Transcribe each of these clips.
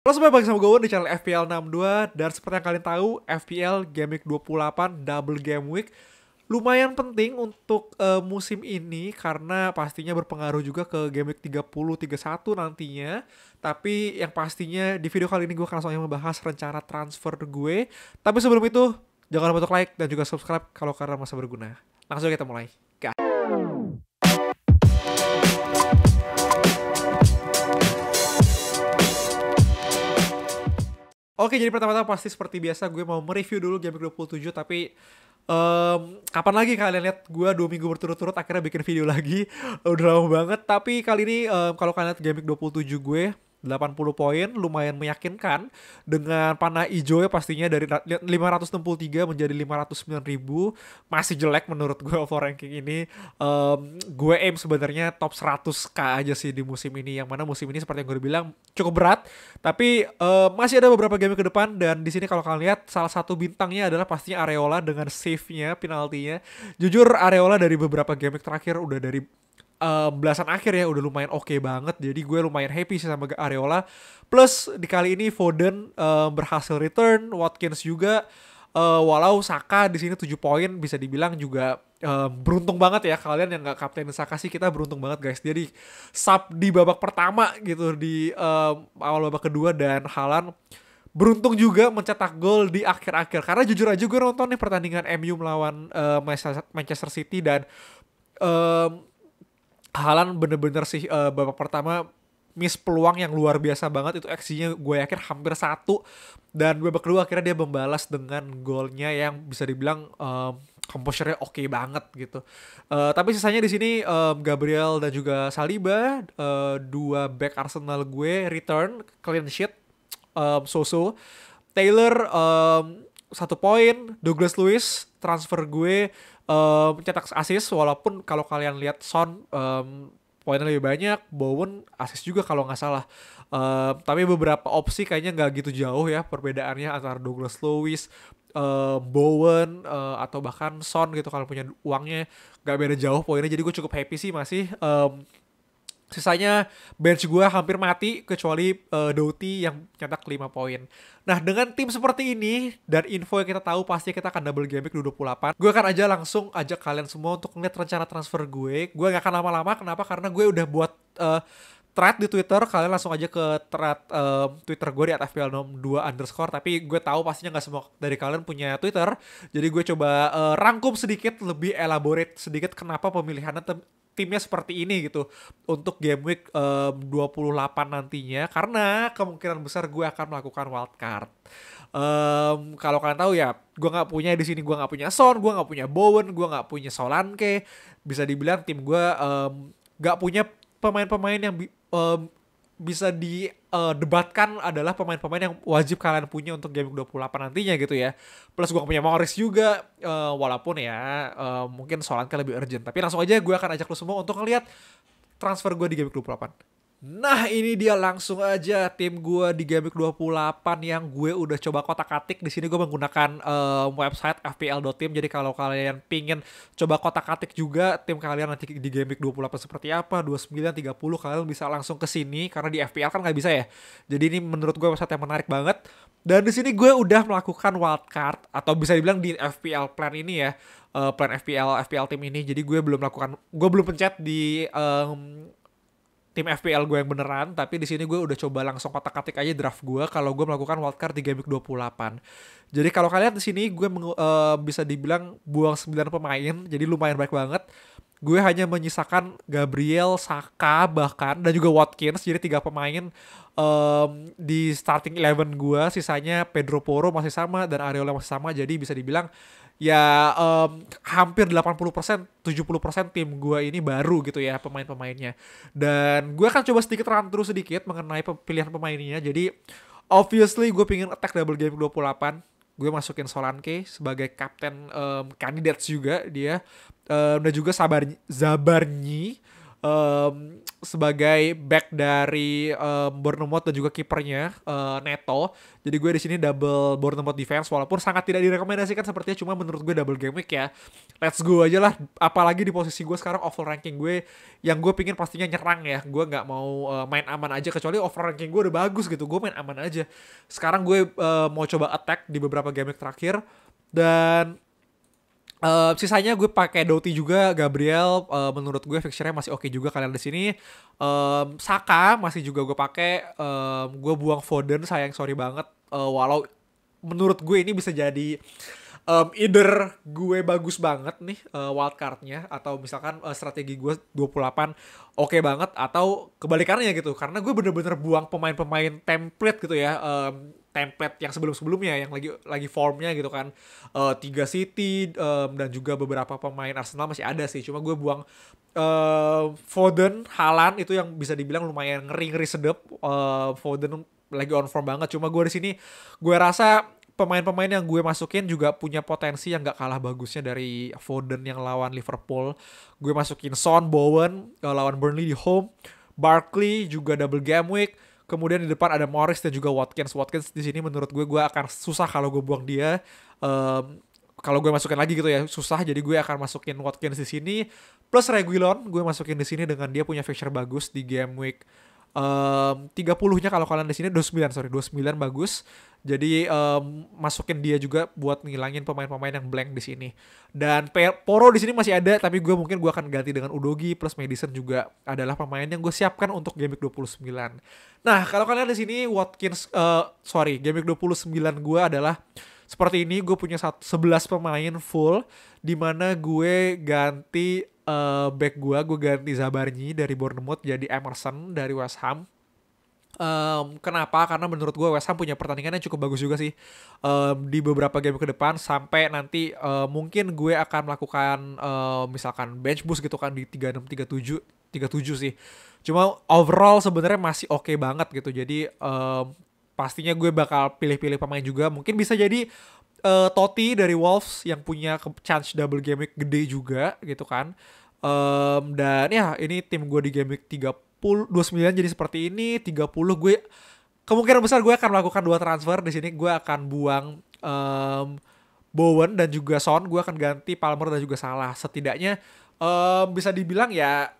Halo semua, balik sama gue di channel FPL 62. Dan seperti yang kalian tahu, FPL Game Week 28 Double Game Week lumayan penting untuk musim ini karena pastinya berpengaruh juga ke Game Week 30, 31 nantinya. Tapi yang pastinya di video kali ini gue akan langsung membahas rencana transfer gue. Tapi sebelum itu, jangan lupa untuk like dan juga subscribe kalau karena masa berguna. Langsung kita mulai. Oke, jadi pertama-tama pasti seperti biasa gue mau mereview dulu Game Week 27, tapi kapan lagi kalian lihat gue 2 minggu berturut-turut akhirnya bikin video lagi. Udah lama banget, tapi kali ini kalau kalian lihat Game Week 27 gue 80 poin, lumayan meyakinkan dengan panah hijau ya pastinya dari 563 menjadi 509.000. Masih jelek menurut gue over ranking ini. Gue aim sebenarnya top 100k aja sih di musim ini, yang mana musim ini seperti yang gue bilang cukup berat, tapi masih ada beberapa game ke depan. Dan di sini kalau kalian lihat salah satu bintangnya adalah pastinya Areola dengan save-nya, penaltinya. Jujur Areola dari beberapa game terakhir udah dari belasan akhir ya udah lumayan oke banget, jadi gue lumayan happy sih sama Areola. Plus di kali ini Foden berhasil return, Watkins juga. Walau Saka di sini 7 poin bisa dibilang juga beruntung banget ya, kalian yang nggak kapten Saka sih, kita beruntung banget guys. Jadi sub di babak pertama gitu di awal babak kedua, dan Haaland beruntung juga mencetak gol di akhir-akhir. Karena jujur aja gue nonton nih pertandingan MU melawan Manchester City, dan Haaland bener-bener sih babak pertama miss peluang yang luar biasa banget. Itu XG-nya gue yakin hampir 1. Dan babak kedua akhirnya dia membalas dengan golnya yang bisa dibilang composure-nya oke banget gitu. Tapi sisanya di sini Gabriel dan juga Saliba, dua back Arsenal gue return clean sheet. So-so Taylor 1 poin, Douglas Luiz transfer gue mencetak assist, walaupun kalau kalian lihat Son poinnya lebih banyak, Bowen assist juga kalau nggak salah. Tapi beberapa opsi kayaknya nggak gitu jauh ya perbedaannya antara Douglas Luiz, Bowen, atau bahkan Son gitu. Kalau punya uangnya nggak beda jauh poinnya, jadi gue cukup happy sih masih. Sisanya bench gue hampir mati kecuali Doughty yang nyetak 5 poin. Nah, dengan tim seperti ini dan info yang kita tahu pasti kita akan double game week 28. Gue akan aja langsung ajak kalian semua untuk ngeliat rencana transfer gue. Gue gak akan lama-lama, kenapa? Karena gue udah buat thread di Twitter. Kalian langsung aja ke thread Twitter gue di @fplnom2_. Tapi gue tahu pastinya nggak semua dari kalian punya Twitter. Jadi gue coba rangkum sedikit, lebih elaborate sedikit kenapa pemilihannya timnya seperti ini gitu untuk game week 28 nantinya, karena kemungkinan besar gue akan melakukan wildcard. Kalau kalian tahu ya, gue nggak punya di sini, gue nggak punya Son, gue nggak punya Bowen, gue nggak punya Solanke. Bisa dibilang tim gue nggak punya pemain-pemain yang bisa didebatkan adalah pemain-pemain yang wajib kalian punya untuk game 28 nantinya gitu ya. Plus gue punya Morris juga, walaupun ya mungkin Solanke lebih urgent. Tapi langsung aja gue akan ajak lo semua untuk ngeliat transfer gue di game 28. Nah, ini dia langsung aja tim gue di game week 28 yang gue udah coba kotak-atik. Di sini gue menggunakan website fpl.team. Jadi kalau kalian pingin coba kotak-atik juga tim kalian nanti di game week 28 seperti apa, 29, 30, kalian bisa langsung ke sini karena di FPL kan nggak bisa ya. Jadi ini menurut gue website yang menarik banget. Dan di sini gue udah melakukan wildcard, atau bisa dibilang di FPL plan ini ya, plan FPL tim ini. Jadi gue belum pencet di tim FPL gue yang beneran, tapi di sini gue udah coba langsung kotak-katik aja draft gue kalau gue melakukan wildcard di game week 28. Jadi kalau kalian di sini gue bisa dibilang buang 9 pemain, jadi lumayan baik banget. Gue hanya menyisakan Gabriel, Saka bahkan, dan juga Watkins, jadi 3 pemain di starting 11 gue. Sisanya Pedro Porro masih sama dan Areola masih sama, jadi bisa dibilang ya hampir 80%, 70% tim gue ini baru gitu ya pemain-pemainnya. Dan gue akan coba sedikit run through sedikit mengenai pilihan pemainnya. Jadi obviously gue pengen attack double game 28. Gue masukin Solanke sebagai kapten kandidat juga dia. Dan juga Zabarnyi. sebagai back dari Bournemouth dan juga kipernya Neto. Jadi gue di sini double Bournemouth defense walaupun sangat tidak direkomendasikan sepertinya, cuma menurut gue double game week ya. Let's go aja lah, apalagi di posisi gue sekarang overall ranking gue yang gue pingin pastinya nyerang ya. Gue nggak mau main aman aja, kecuali overall ranking gue udah bagus gitu. Gue main aman aja. Sekarang gue mau coba attack di beberapa game week terakhir dan sisanya gue pakai Doughty juga, Gabriel menurut gue fixture-nya masih oke juga kalian di sini. Saka masih juga gue pakai. Gue buang Foden, sayang sorry banget. Walau menurut gue ini bisa jadi either gue bagus banget nih wildcard-nya, atau misalkan strategi gue 28 oke banget, atau kebalikannya gitu, karena gue bener-bener buang pemain-pemain template gitu ya, template yang sebelum-sebelumnya yang lagi formnya gitu kan. Tiga City dan juga beberapa pemain Arsenal masih ada sih, cuma gue buang Foden, Haaland itu yang bisa dibilang lumayan ngeri-ngeri sedep. Foden lagi on form banget, cuma gue di sini gue rasa pemain-pemain yang gue masukin juga punya potensi yang gak kalah bagusnya dari Foden yang lawan Liverpool. Gue masukin Son, Bowen lawan Burnley di home, Barkley juga double game week. Kemudian di depan ada Morris dan juga Watkins. Watkins di sini menurut gue akan susah kalau gue buang dia. Kalau gue masukin lagi gitu ya susah, jadi gue akan masukin Watkins di sini plus Reguilon gue masukin di sini dengan dia punya fixture bagus di game week 30-nya kalau kalian di sini 29 bagus. Jadi masukin dia juga buat ngilangin pemain-pemain yang blank di sini. Dan Poro di sini masih ada, tapi gue akan ganti dengan Udogi plus Madison juga adalah pemain yang gue siapkan untuk game week 29. Nah, kalau kalian di sini Watkins game week 29 gue adalah seperti ini. Gue punya 11 pemain full, dimana gue ganti back gue ganti Zabarnyi dari Bournemouth jadi Emerson dari West Ham. Kenapa? Karena menurut gue West Ham punya pertandingan yang cukup bagus juga sih di beberapa game ke depan, sampai nanti mungkin gue akan melakukan misalkan bench boost gitu kan di 36, 37 sih. Cuma overall sebenarnya masih oke banget gitu. Jadi pastinya gue bakal pilih-pilih pemain juga. Mungkin bisa jadi Totti dari Wolves yang punya chance double game week gede juga gitu kan. Dan ya ini tim gue di game week 29 jadi seperti ini. 30 gue kemungkinan besar gue akan melakukan 2 transfer di sini. Gue akan buang Bowen dan juga Son. Gue akan ganti Palmer dan juga Salah. Setidaknya bisa dibilang ya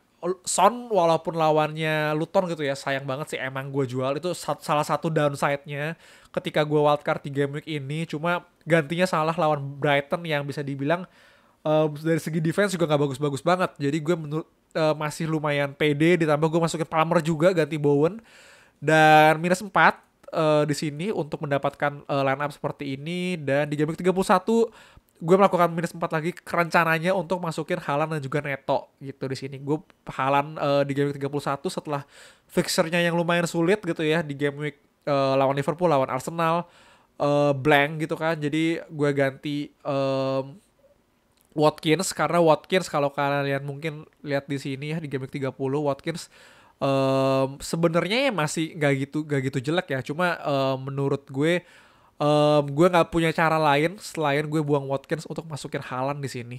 Son walaupun lawannya Luton gitu ya, sayang banget sih emang gue jual. Itu salah satu downside-nya ketika gue wildcard di game week ini. Cuma gantinya Salah lawan Brighton yang bisa dibilang dari segi defense juga gak bagus-bagus banget. Jadi gue masih lumayan pede, ditambah gue masukin Palmer juga ganti Bowen. Dan minus 4 di sini untuk mendapatkan line up seperti ini. Dan di game week 31 gue melakukan minus 4 lagi rencananya untuk masukin Haaland dan juga Neto gitu di sini. Gue Haaland di game week 31 setelah fixernya yang lumayan sulit gitu ya di game week lawan Liverpool, lawan Arsenal blank gitu kan. Jadi gue ganti Watkins, karena Watkins kalau kalian mungkin lihat di sini ya di game week 30 Watkins sebenarnya ya masih gak gitu jelek ya. Cuma menurut gue nggak punya cara lain selain gue buang Watkins untuk masukin Haaland di sini.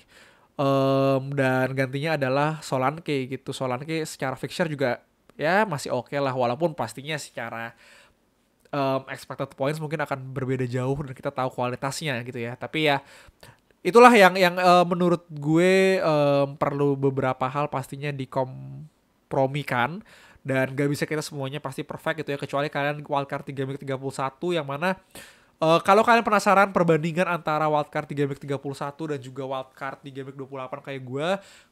Dan gantinya adalah Solanke gitu. Solanke secara fixture juga ya masih oke lah, walaupun pastinya secara expected points mungkin akan berbeda jauh dan kita tahu kualitasnya gitu ya. Tapi ya itulah yang menurut gue perlu beberapa hal pastinya dikompromikan, dan gak bisa kita semuanya pasti perfect gitu ya, kecuali kalian wildcard di game week 31 yang mana kalau kalian penasaran perbandingan antara wildcard di game week 31 dan juga wildcard di game week 28 kayak gue,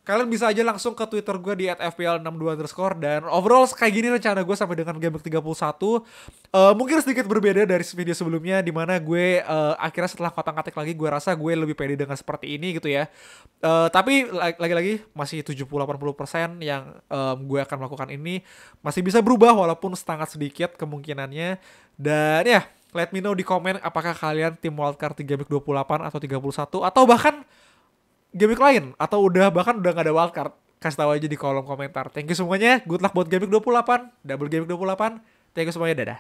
kalian bisa aja langsung ke Twitter gue di @fpl62_. Dan overall kayak gini rencana gue sampai dengan game week 31. Mungkin sedikit berbeda dari video sebelumnya, dimana gue akhirnya setelah kotak-katik lagi gue rasa gue lebih pede dengan seperti ini gitu ya. Tapi lagi-lagi masih 70-80% yang gue akan melakukan ini masih bisa berubah walaupun sangat sedikit kemungkinannya. Dan ya let me know di komen apakah kalian tim wildcard di game week 28 atau 31 atau bahkan game week lain, atau bahkan udah gak ada wildcard. Kasih tahu aja di kolom komentar. Thank you semuanya. Good luck buat game week 28, double game week 28. Thank you semuanya, dadah.